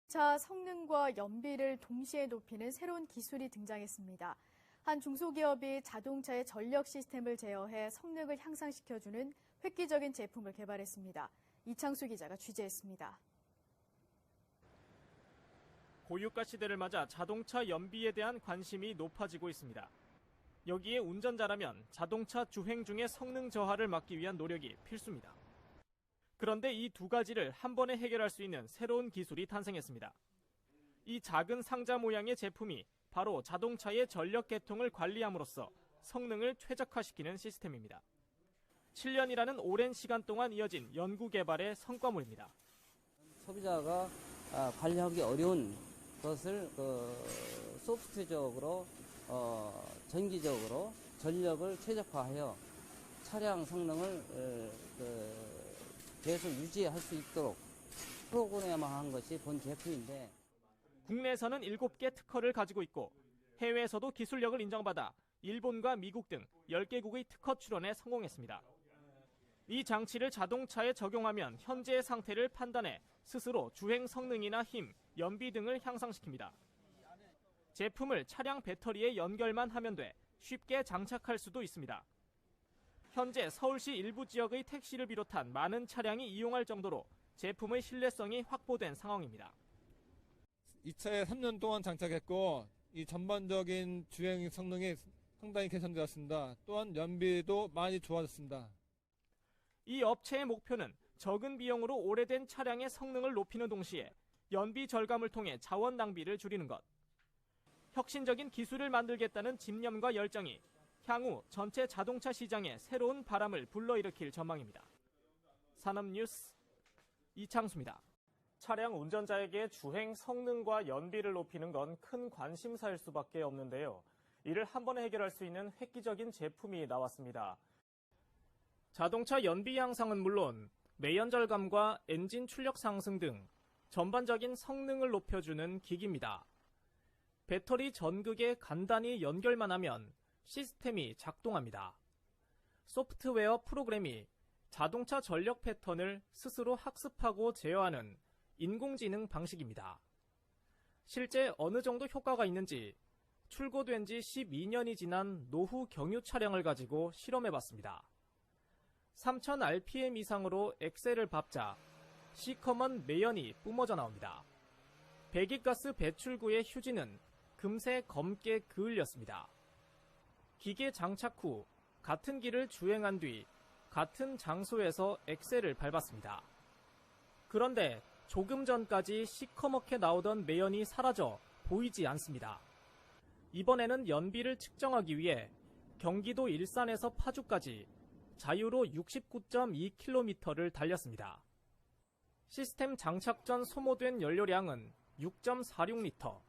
차 성능과 연비를 동시에 높이는 새로운 기술이 등장했습니다. 한 중소기업이 자동차의 전력 시스템을 제어해 성능을 향상시켜주는 획기적인 제품을 개발했습니다. 이창수 기자가 취재했습니다. 고유가 시대를 맞아 자동차 연비에 대한 관심이 높아지고 있습니다. 여기에 운전자라면 자동차 주행 중의 성능 저하를 막기 위한 노력이 필수입니다. 그런데 이 두 가지를 한 번에 해결할 수 있는 새로운 기술이 탄생했습니다. 이 작은 상자 모양의 제품이 바로 자동차의 전력 계통을 관리함으로써 성능을 최적화시키는 시스템입니다. 7년이라는 오랜 시간 동안 이어진 연구 개발의 성과물입니다. 소비자가 관리하기 어려운 것을 소프트적으로 전기적으로 전력을 최적화하여 차량 성능을 계속 유지할 수 있도록 프로그램화한 것이 본 제품인데, 국내에서는 7개 특허를 가지고 있고 해외에서도 기술력을 인정받아 일본과 미국 등 10개국의 특허 출원에 성공했습니다. 이 장치를 자동차에 적용하면 현재의 상태를 판단해 스스로 주행 성능이나 힘, 연비 등을 향상시킵니다. 제품을 차량 배터리에 연결만 하면 돼 쉽게 장착할 수도 있습니다. 현재 서울시 일부 지역의 택시를 비롯한 많은 차량이 이용할 정도로 제품의 신뢰성이 확보된 상황입니다. 이 차에 3년 동안 장착했고 이 전반적인 주행 성능이 상당히 개선되었습니다. 또한 연비도 많이 좋아졌습니다. 이 업체의 목표는 적은 비용으로 오래된 차량의 성능을 높이는 동시에 연비 절감을 통해 자원 낭비를 줄이는 것. 혁신적인 기술을 만들겠다는 집념과 열정이 향후 전체 자동차 시장에 새로운 바람을 불러일으킬 전망입니다. 산업뉴스 이창수입니다. 차량 운전자에게 주행 성능과 연비를 높이는 건 큰 관심사일 수밖에 없는데요. 이를 한 번에 해결할 수 있는 획기적인 제품이 나왔습니다. 자동차 연비 향상은 물론 매연 절감과 엔진 출력 상승 등 전반적인 성능을 높여주는 기기입니다. 배터리 전극에 간단히 연결만 하면 시스템이 작동합니다. 소프트웨어 프로그램이 자동차 전력 패턴을 스스로 학습하고 제어하는 인공지능 방식입니다. 실제 어느 정도 효과가 있는지 출고된 지 12년이 지난 노후 경유 차량을 가지고 실험해봤습니다. 3000rpm 이상으로 엑셀을 밟자 시커먼 매연이 뿜어져 나옵니다. 배기가스 배출구의 휴지는 금세 검게 그을렸습니다. 기계 장착 후 같은 길을 주행한 뒤 같은 장소에서 엑셀을 밟았습니다. 그런데 조금 전까지 시커멓게 나오던 매연이 사라져 보이지 않습니다. 이번에는 연비를 측정하기 위해 경기도 일산에서 파주까지 자유로 69.2km를 달렸습니다. 시스템 장착 전 소모된 연료량은 6.46리터.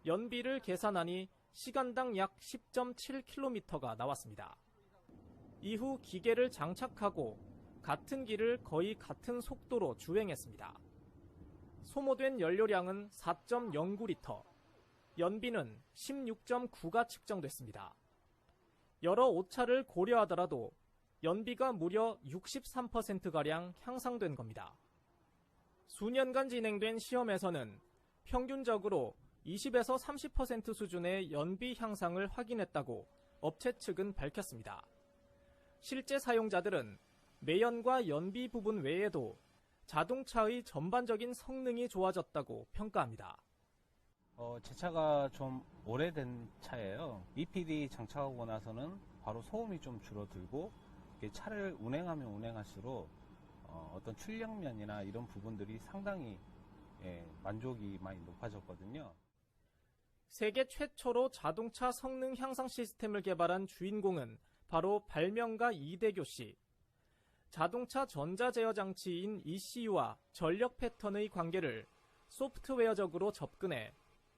연비를 계산하니 시간당 약 10.7km가 나왔습니다. 이후 기계를 장착하고 같은 길을 거의 같은 속도로 주행했습니다. 소모된 연료량은 4.09리터, 연비는 16.9가 측정됐습니다. 여러 오차를 고려하더라도 연비가 무려 63%가량 향상된 겁니다. 수년간 진행된 시험에서는 평균적으로 20에서 30% 수준의 연비 향상을 확인했다고 업체 측은 밝혔습니다. 실제 사용자들은 매연과 연비 부분 외에도 자동차의 전반적인 성능이 좋아졌다고 평가합니다. 제 차가 좀 오래된 차예요. EPD 장착하고 나서는 바로 소음이 좀 줄어들고 차를 운행하면 운행할수록 어떤 출력면이나 이런 부분들이 상당히 만족이 많이 높아졌거든요. 세계 최초로 자동차 성능 향상 시스템을 개발한 주인공은 바로 발명가 이대교 씨. 자동차 전자제어 장치인 ECU와 전력 패턴의 관계를 소프트웨어적으로 접근해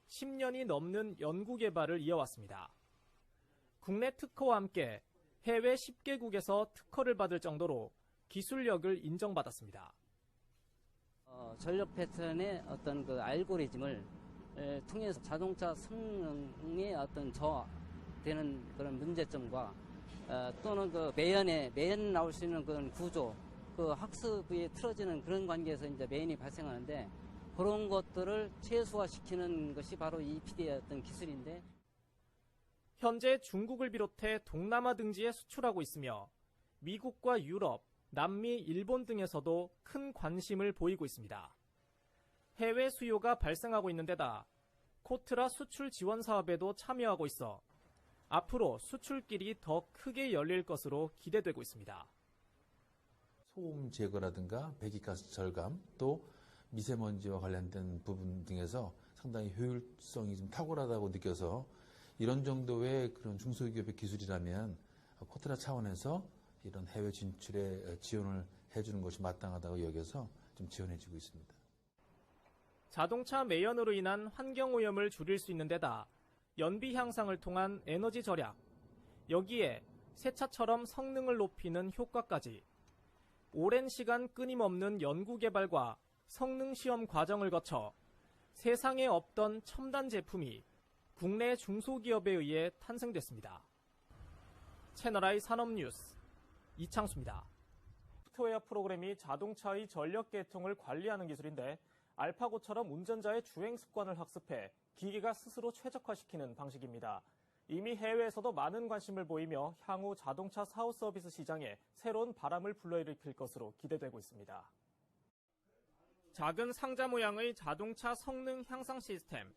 10년이 넘는 연구 개발을 이어왔습니다. 국내 특허와 함께 해외 10개국에서 특허를 받을 정도로 기술력을 인정받았습니다. 전력 패턴의 어떤 그 알고리즘을 통해서 자동차 성능의 어떤 저하되는 그런 문제점과 또는 그 매연 나올 수 있는 그런 구조, 그 학습이 틀어지는 그런 관계에서 이제 매연이 발생하는데, 그런 것들을 최소화시키는 것이 바로 EPD의 어떤 기술인데 현재 중국을 비롯해 동남아 등지에 수출하고 있으며 미국과 유럽, 남미, 일본 등에서도 큰 관심을 보이고 있습니다. 해외 수요가 발생하고 있는 데다 코트라 수출 지원 사업에도 참여하고 있어 앞으로 수출길이 더 크게 열릴 것으로 기대되고 있습니다. 소음 제거라든가 배기가스 절감, 또 미세먼지와 관련된 부분 등에서 상당히 효율성이 좀 탁월하다고 느껴서 이런 정도의 그런 중소기업의 기술이라면 코트라 차원에서 이런 해외 진출에 지원을 해주는 것이 마땅하다고 여겨서 좀 지원해주고 있습니다. 자동차 매연으로 인한 환경오염을 줄일 수 있는 데다 연비 향상을 통한 에너지 절약, 여기에 새 차처럼 성능을 높이는 효과까지 오랜 시간 끊임없는 연구개발과 성능시험 과정을 거쳐 세상에 없던 첨단 제품이 국내 중소기업에 의해 탄생됐습니다. 채널I 산업뉴스 이창수입니다. 소프트웨어 프로그램이 자동차의 전력 계통을 관리하는 기술인데 알파고처럼 운전자의 주행 습관을 학습해 기계가 스스로 최적화시키는 방식입니다. 이미 해외에서도 많은 관심을 보이며 향후 자동차 사후 서비스 시장에 새로운 바람을 불러일으킬 것으로 기대되고 있습니다. 작은 상자 모양의 자동차 성능 향상 시스템.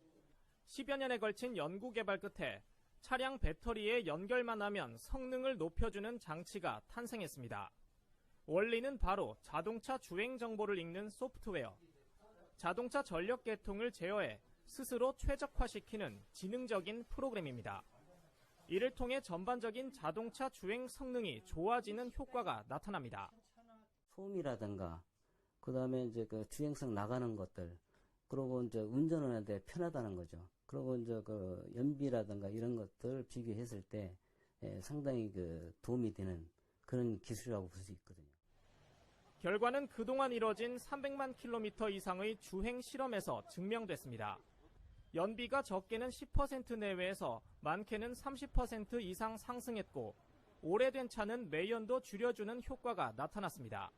10여 년에 걸친 연구 개발 끝에 차량 배터리에 연결만 하면 성능을 높여주는 장치가 탄생했습니다. 원리는 바로 자동차 주행 정보를 읽는 소프트웨어. 자동차 전력 계통을 제어해 스스로 최적화시키는 지능적인 프로그램입니다. 이를 통해 전반적인 자동차 주행 성능이 좋아지는 효과가 나타납니다. 소음이라든가 그다음에 이제 그 주행성 나가는 것들, 그리고 이제 운전하는데 편하다는 거죠. 그리고 이제 그 연비라든가 이런 것들 비교했을 때 상당히 그 도움이 되는 그런 기술이라고 볼 수 있거든요. 결과는 그동안 이뤄진 300만 킬로미터 이상의 주행 실험에서 증명됐습니다. 연비가 적게는 10% 내외에서 많게는 30% 이상 상승했고 오래된 차는 매연도 줄여주는 효과가 나타났습니다.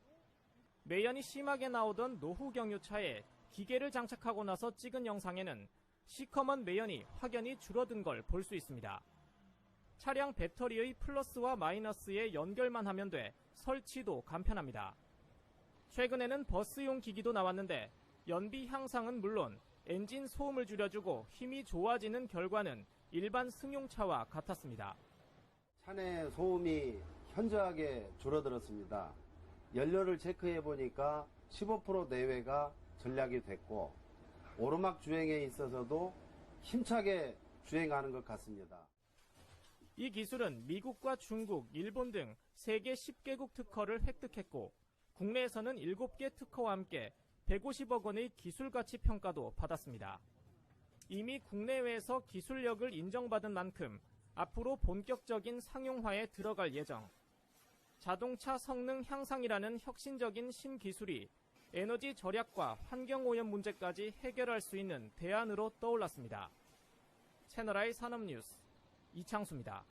매연이 심하게 나오던 노후 경유차에 기계를 장착하고 나서 찍은 영상에는 시커먼 매연이 확연히 줄어든 걸 볼 수 있습니다. 차량 배터리의 플러스와 마이너스에 연결만 하면 돼 설치도 간편합니다. 최근에는 버스용 기기도 나왔는데 연비 향상은 물론 엔진 소음을 줄여주고 힘이 좋아지는 결과는 일반 승용차와 같았습니다. 차내 소음이 현저하게 줄어들었습니다. 연료를 체크해 보니까 15% 내외가 전략이 됐고 오르막 주행에 있어서도 힘차게 주행하는 것 같습니다. 이 기술은 미국과 중국, 일본 등 세계 10개국 특허를 획득했고 국내에서는 7개 특허와 함께 150억 원의 기술 가치 평가도 받았습니다. 이미 국내외에서 기술력을 인정받은 만큼 앞으로 본격적인 상용화에 들어갈 예정. 자동차 성능 향상이라는 혁신적인 신기술이 에너지 절약과 환경오염 문제까지 해결할 수 있는 대안으로 떠올랐습니다. 채널I 산업뉴스 이창수입니다.